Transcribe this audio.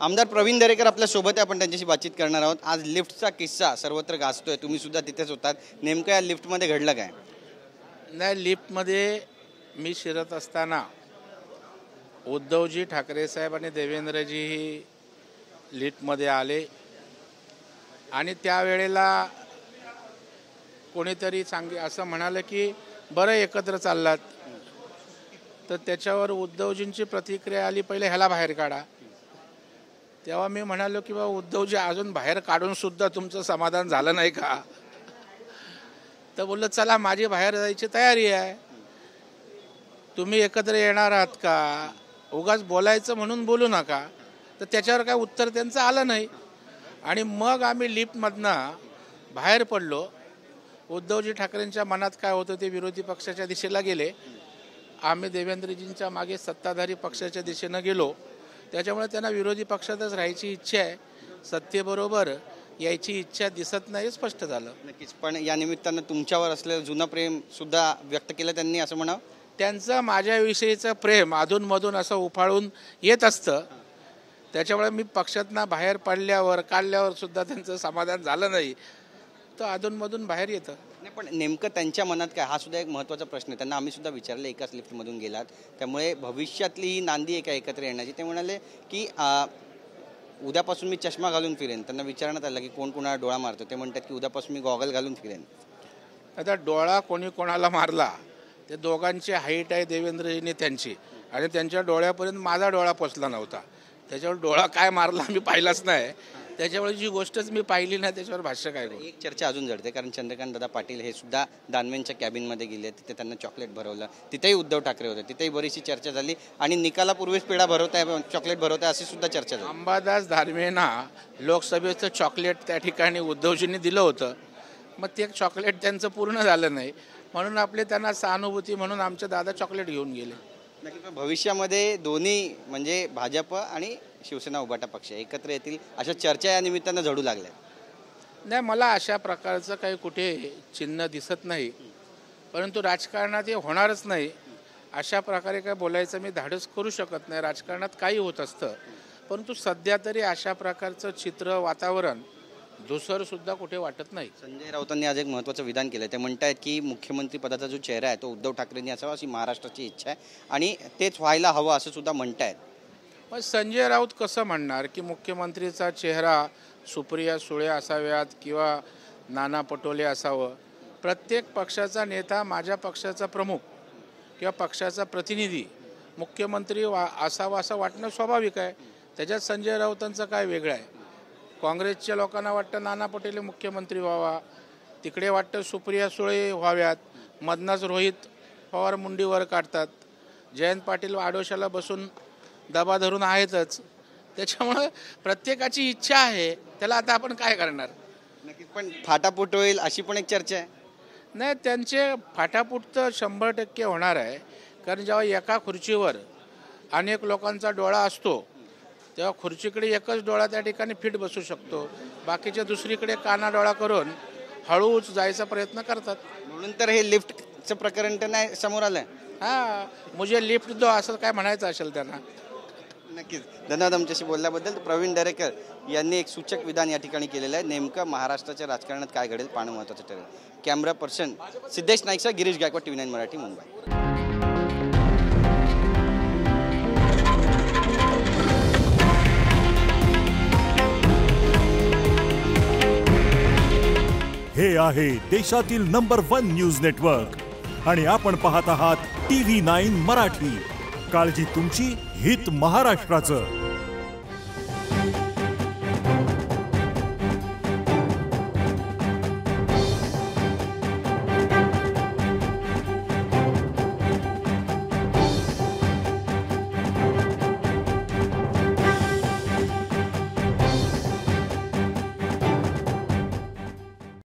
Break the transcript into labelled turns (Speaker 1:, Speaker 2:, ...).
Speaker 1: आमदार प्रवीण दरेकर आपल्या सोबत आहे, आपण त्यांच्याशी बातचीत करणार आहोत। आज लिफ्टचा किस्सा सर्वत्र गाजतोय, तुम्ही सुद्धा तिथेच होतात, नेमकं या लिफ्टमध्ये घडलं काय?
Speaker 2: नाही, लिफ्टमध्ये मी शिरत असताना उद्धवजी ठाकरे साहेब आणि देवेंद्रजीही लिफ्टमध्ये आले आणि त्यावेळेला कोणीतरी असं म्हणालं की बरं एकत्र चाललात, तर त्याच्यावर उद्धवजींची प्रतिक्रिया आली, पहिले ह्याला बाहेर काढा। तेव्हा मी म्हणालो की बा उद्धवजी, अजून बाहेर काढून सुद्धा तुमचं समाधान झालं नाही का? तर बोललं चला माझी बाहेर जायची तयारी आहे, तुम्ही एकत्र येणार आहात का? उगाच बोलायचं म्हणून बोलू नका। तर त्याच्यावर काय उत्तर त्यांचं आलं नाही आणि मग आम्ही लिफ्टमधनं बाहेर पडलो। उद्धवजी ठाकरेंच्या मनात काय होतं ते विरोधी पक्षाच्या दिशेला गेले, आम्ही देवेंद्रजींच्या मागे सत्ताधारी पक्षाच्या दिशेनं गेलो। त्याच्यामुळे त्यांना विरोधी पक्षातच राहायची इच्छा आहे, सत्तेबरोबर यायची इच्छा दिसत नाही, स्पष्ट झालं।
Speaker 1: नक्कीच, पण या निमित्तानं तुमच्यावर असलेलं जुनं प्रेम सुद्धा व्यक्त केलं त्यांनी, असं म्हणावं?
Speaker 2: त्यांचं माझ्याविषयीचं प्रेम अधूनमधून असं उफाळून येत असतं, त्याच्यामुळे मी पक्षातनं बाहेर पडल्यावर काढल्यावर सुद्धा त्यांचं समाधान झालं नाही, तर अधूनमधून बाहेर येतं।
Speaker 1: नाही, पण नेमकं त्यांच्या मनात काय, हा सुद्धा एक महत्त्वाचा प्रश्न आहे। त्यांना आम्ही सुद्धा विचारलं, एकाच लिफ्टमधून गेलात, त्यामुळे भविष्यातली ही नांदी आहे का एकत्र येण्याची? ते म्हणाले की उद्यापासून मी चष्मा घालून फिरेन। त्यांना विचारण्यात आलं की कोण कोणाला डोळा मारतो, ते म्हणतात की उद्यापासून मी गॉगल घालून फिरेन।
Speaker 2: आता डोळा कोणी कोणाला मारला, ते दोघांची हाईट आहे देवेंद्रजींनी त्यांची, आणि त्यांच्या डोळ्यापर्यंत माझा डोळा पोचला नव्हता, त्याच्यावर डोळा काय मारला मी पाहिलाच नाही, त्याच्यामुळे जी गोष्टच मी पाहिली नाही त्याच्यावर भाष्य काय करू?
Speaker 1: एक चर्चा अजून जडते, कारण चंद्रकांत दादा पाटील हे सुद्धा दानवेंच्या कॅबिनमध्ये गेले, तिथे त्यांना चॉकलेट भरवलं, तिथेही उद्धव ठाकरे होते, तिथेही बरीचशी चर्चा झाली आणि निकालापूर्वीच पेढा भरवताय, चॉकलेट भरवताय अशी सुद्धा चर्चा झाली।
Speaker 2: अंबादास दानवेंना लोकसभेचं चॉकलेट त्या ठिकाणी उद्धवजींनी दिलं होतं, मग ते चॉकलेट त्यांचं पूर्ण झालं नाही, म्हणून आपले त्यांना सहानुभूती म्हणून आमचे दादा चॉकलेट घेऊन गेले।
Speaker 1: नक्की, भविष्यामध्ये दोन्ही म्हणजे भाजप आणि शिवसेना उभाटा पक्ष एकत्र येतील अशा चर्चा या निमित्तानं झडू लागल्या?
Speaker 2: नाही, मला अशा प्रकारचं काही कुठे चिन्ह दिसत नाही, परंतु राजकारणात हे होणारच नाही अशा प्रकारे काय बोलायचं मी धाडस करू शकत नाही। राजकारणात काही होत असतं, परंतु सध्या तरी अशा प्रकारचं चित्र वातावरण धुसरसुद्धा कुठे वाटत नाही।
Speaker 1: संजय राऊतांनी आज एक महत्त्वाचं विधान केलं, ते म्हणतायत की मुख्यमंत्री पदाचा जो चेहरा आहे तो उद्धव ठाकरेंनी असावा अशी महाराष्ट्राची इच्छा आहे आणि तेच व्हायला हवं असं सुद्धा म्हणतायत।
Speaker 2: मग संजय राऊत कसं म्हणणार की मुख्यमंत्रीचा चेहरा सुप्रिया सुळे असाव्यात किंवा नाना पटोले असावं? प्रत्येक पक्षाचा नेता, माझ्या पक्षाचा प्रमुख किंवा पक्षाचा प्रतिनिधी मुख्यमंत्री असावा असं वाटणं स्वाभाविक आहे, त्याच्यात संजय राऊतांचं काय वेगळं आहे? काँग्रेसच्या लोकांना वाटतं नाना पटोले मुख्यमंत्री व्हावा, तिकडे वाटतं सुप्रिया सुळे व्हाव्यात, मधनंच रोहित पवार मुंडीवर काढतात, जयंत पाटील आडोशाला बसून दबा धरून आहेतच, त्याच्यामुळं प्रत्येकाची इच्छा आहे, त्याला आता आपण काय करणार?
Speaker 1: नक्कीच, पण फाटाफूट होईल अशी पण एक चर्चा आहे।
Speaker 2: नाही, त्यांचे फाटाफूट तर 100% होणार आहे, कारण जेव्हा एका खुर्चीवर अनेक लोकांचा डोळा असतो तेव्हा खुर्चीकडे एकच डोळा त्या ठिकाणी फिट बसू शकतो, बाकीच्या दुसरीकडे काना डोळा करून हळूच जायचा प्रयत्न करतात,
Speaker 1: म्हणून तर हे लिफ्टचं प्रकरण तर नाही समोर आलं।
Speaker 2: हां, मुझे लिफ्ट दो असं काय म्हणायचं असेल त्यांना।
Speaker 1: नक्कीच, धन्यवाद आमच्याशी बोलल्याबद्दल। प्रवीण दरेकर यांनी एक सूचक विधान या ठिकाणी केलेलं आहे, नेमकं महाराष्ट्राच्या राजकारणात काय घडेल पाहणं महत्त्वाचं ठरेल। कॅमेरा पर्सन सिद्धेश नाईकचा गिरीश गायकवाड, TV9 मराठी, मुंबई।
Speaker 3: हे आहे देशातील नंबर 1 न्यूज नेटवर्क आणि आपण पाहत आहात TV9 मराठी। काळजी तुमची, हित महाराष्ट्राचं।